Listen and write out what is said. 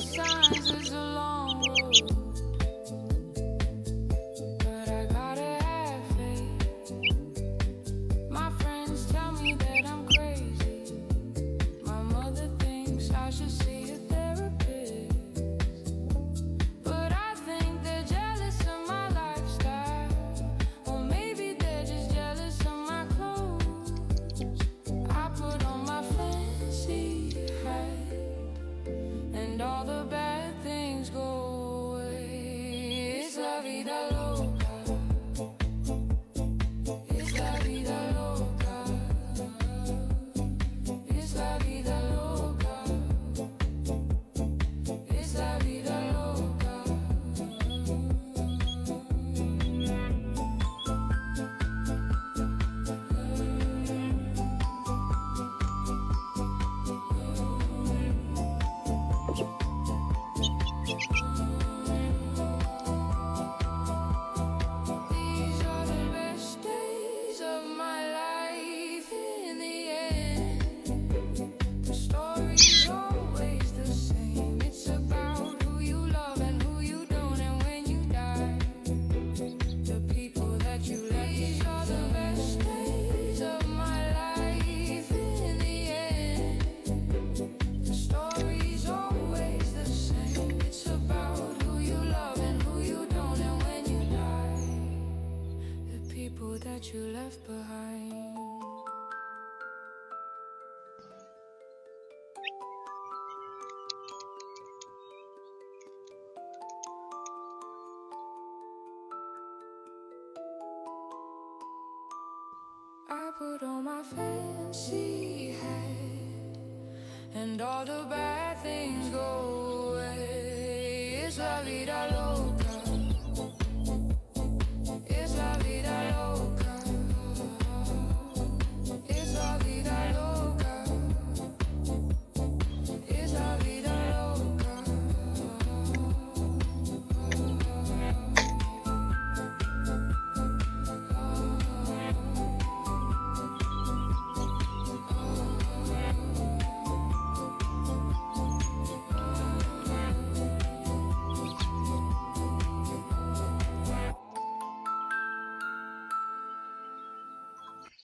signs, it's a long road, but I gotta have faith. My friends tell me that I'm crazy. My mother thinks I should see a therapist, but I think they're jealous of my lifestyle, or maybe they're just jealous of my clothes. I put on my fancy hat, and all the bad things go away. It's la vida loca. It's la vida loca. It's la vida loca. It's la vida loca. These are the best days of my life. In the end, the story's always the same. It's about who you love and who you don't, and when you die, the people that you left. These are the best days of my life. In the end, the story's always the same. It's about who you love and who you don't, and when you die, the people that you left behind. I put on my fancy hat, and all the bad things go away. It's la vida loca.